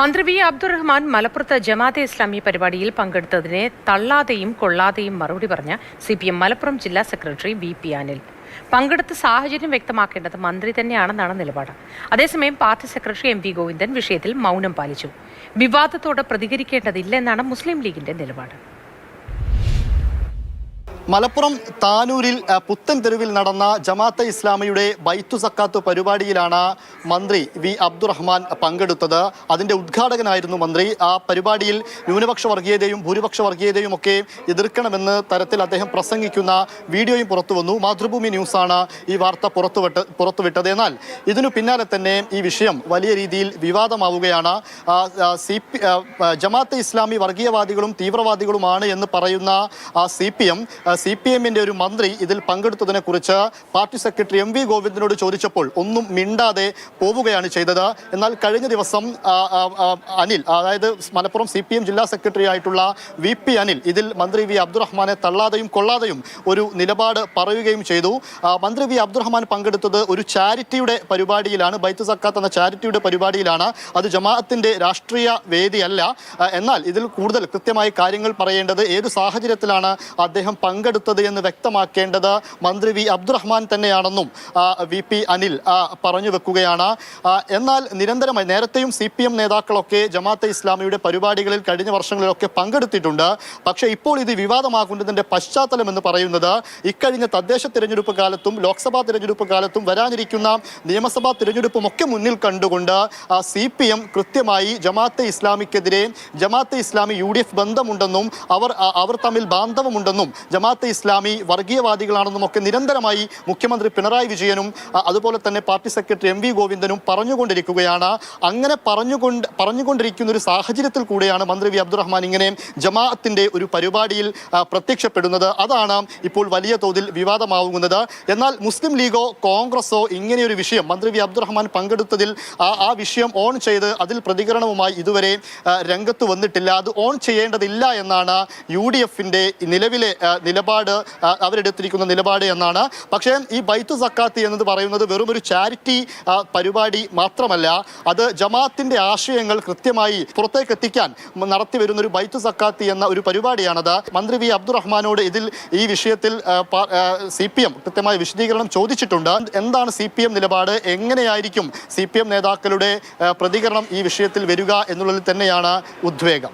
മന്ത്രി വി അബ്ദുറഹ്മാൻ മലപ്പുറത്ത് ജമാഅത്തെ ഇസ്ലാമി പരിപാടിയിൽ പങ്കെടുത്തതിനെ തള്ളാതെയും കൊള്ളാതെയും മറുപടി പറഞ്ഞ CPM മലപ്പുറം ജില്ലാ സെക്രട്ടറി VP അനിൽ. പങ്കെടുത്ത സാഹചര്യം വ്യക്തമാക്കേണ്ടത് മന്ത്രി തന്നെയാണെന്നാണ് നിലപാട്. അതേസമയം പാർട്ടി സെക്രട്ടറി MV ഗോവിന്ദൻ വിഷയത്തിൽ മൗനം പാലിച്ചു. വിവാദത്തോട് പ്രതികരിക്കേണ്ടതില്ലെന്നാണ് മുസ്ലിം ലീഗിന്റെ നിലപാട്. മലപ്പുറം താനൂരിൽ പുത്തൻ തെരുവിൽ നടന്ന ജമാഅത്തെ ഇസ്ലാമിയുടെ ബൈത്തു സക്കാത്ത് പരിപാടിയിലാണ് മന്ത്രി വി അബ്ദുറഹ്മാൻ പങ്കെടുത്തത്. അതിൻ്റെ ഉദ്ഘാടകനായിരുന്നു മന്ത്രി. ആ പരിപാടിയിൽ ന്യൂനപക്ഷ വർഗീയതയും ഭൂരിപക്ഷ വർഗീയതയും ഒക്കെ എതിർക്കണമെന്ന് തരത്തിൽ അദ്ദേഹം പ്രസംഗിക്കുന്ന വീഡിയോയും പുറത്തു വന്നു. മാതൃഭൂമി ന്യൂസാണ് ഈ വാർത്ത പുറത്തുവിട്ടത്. എന്നാൽ ഇതിനു പിന്നാലെ തന്നെ ഈ വിഷയം വലിയ രീതിയിൽ വിവാദമാവുകയാണ്. ജമാഅത്തെ ഇസ്ലാമി വർഗീയവാദികളും തീവ്രവാദികളുമാണ് എന്ന് പറയുന്ന CPM-ന്റെ ഒരു മന്ത്രി ഇതിൽ പങ്കെടുത്തതിനെ കുറിച്ച് പാർട്ടി സെക്രട്ടറി MV ഗോവിന്ദനോട് ചോദിച്ചപ്പോൾ ഒന്നും മിണ്ടാതെ പോവുകയാണ് ചെയ്തത്. എന്നാൽ കഴിഞ്ഞ ദിവസം അനിൽ, അതായത് മലപ്പുറം CPM ജില്ലാ സെക്രട്ടറി ആയിട്ടുള്ള VP അനിൽ ഇതിൽ മന്ത്രി വി അബ്ദുറഹ്മാനെ തള്ളാതെയും കൊള്ളാതെയും ഒരു നിലപാട് പറയുകയും ചെയ്തു. മന്ത്രി വി അബ്ദുറഹ്മാൻ പങ്കെടുത്തത് ഒരു ചാരിറ്റിയുടെ പരിപാടിയിലാണ്, ബൈത്ത് സക്കാത്ത് എന്ന ചാരിറ്റിയുടെ പരിപാടിയിലാണ്. അത് ജമാഅത്തിന്റെ രാഷ്ട്രീയ വേദിയല്ല. എന്നാൽ ഇതിൽ കൂടുതൽ കൃത്യമായി കാര്യങ്ങൾ പറയേണ്ടത് ഏത് സാഹചര്യത്തിലാണ് അദ്ദേഹം പങ്കെടുത്തത് എന്ന് വ്യക്തമാക്കേണ്ടത് മന്ത്രി വി അബ്ദുറഹ്മാൻ തന്നെയാണെന്നും VP അനിൽ പറഞ്ഞു വെക്കുകയാണ്. എന്നാൽ നിരന്തരമായി നേരത്തെയും CPM നേതാക്കളൊക്കെ ജമാഅത്തെ ഇസ്ലാമിയുടെ പരിപാടികളിൽ കഴിഞ്ഞ വർഷങ്ങളിലൊക്കെ പങ്കെടുത്തിട്ടുണ്ട്. പക്ഷേ ഇപ്പോൾ ഇത് വിവാദമാകുന്നതിൻ്റെ പശ്ചാത്തലം എന്ന് പറയുന്നത് ഇക്കഴിഞ്ഞ തദ്ദേശ തിരഞ്ഞെടുപ്പ് കാലത്തും ലോക്സഭാ തിരഞ്ഞെടുപ്പ് കാലത്തും വരാനിരിക്കുന്ന നിയമസഭാ തിരഞ്ഞെടുപ്പും ഒക്കെ മുന്നിൽ കണ്ടുകൊണ്ട് CPM കൃത്യമായി ജമാഅത്തെ ഇസ്ലാമിക്കെതിരെ ജമാഅത്തെ ഇസ്ലാമി UDF ബന്ധമുണ്ടെന്നും അവർ തമ്മിൽ ബാന്ധവമുണ്ടെന്നും ജമാഅത്തെ ഇസ്ലാമി വർഗീയവാദികളാണെന്നും ഒക്കെ നിരന്തരമായി മുഖ്യമന്ത്രി പിണറായി വിജയനും അതുപോലെ തന്നെ പാർട്ടി സെക്രട്ടറി MV ഗോവിന്ദനും പറഞ്ഞുകൊണ്ടിരിക്കുകയാണ്. അങ്ങനെ പറഞ്ഞുകൊണ്ടിരിക്കുന്ന ഒരു സാഹചര്യത്തിൽ കൂടെയാണ് മന്ത്രി വി അബ്ദുറഹ്മാൻ ഇങ്ങനെ ജമാഅത്തിന്റെ ഒരു പരിപാടിയിൽ പ്രത്യക്ഷപ്പെടുന്നത്. അതാണ് ഇപ്പോൾ വലിയ തോതിൽ വിവാദമാവുന്നത്. എന്നാൽ മുസ്ലിം ലീഗോ കോൺഗ്രസോ ഇങ്ങനെയൊരു വിഷയം മന്ത്രി വി അബ്ദുറഹ്മാൻ പങ്കെടുത്തതിൽ ആ വിഷയം ഓൺ ചെയ്ത് അതിൽ പ്രതികരണവുമായി ഇതുവരെ രംഗത്ത് വന്നിട്ടില്ല. അത് ഓൺ ചെയ്യേണ്ടതില്ല എന്നാണ് UDF-ന്റെ നിലവിലെ നിലപാട്, അവരെടുത്തിരിക്കുന്ന നിലപാട് എന്നാണ്. പക്ഷേ ഈ ബൈത്തു സക്കാത്ത് എന്നത് പറയുന്നത് വെറും ഒരു ചാരിറ്റി പരിപാടി മാത്രമല്ല, അത് ജമാഅത്തിന്റെ ആശയങ്ങൾ കൃത്യമായി പുറത്തേക്ക് എത്തിക്കാൻ നടത്തി വരുന്ന ഒരു ബൈത്തു സക്കാത്ത് എന്ന ഒരു പരിപാടിയാണത്. മന്ത്രി വി അബ്ദുറഹ്മാനോട് ഈ വിഷയത്തിൽ CPM കൃത്യമായ വിശദീകരണം ചോദിച്ചിട്ടുണ്ട്. എന്താണ് CPM നിലപാട്, എങ്ങനെയായിരിക്കും CPM നേതാക്കളുടെ പ്രതികരണം ഈ വിഷയത്തിൽ വരിക എന്നുള്ളതിൽ തന്നെയാണ് ഉദ്വേഗം.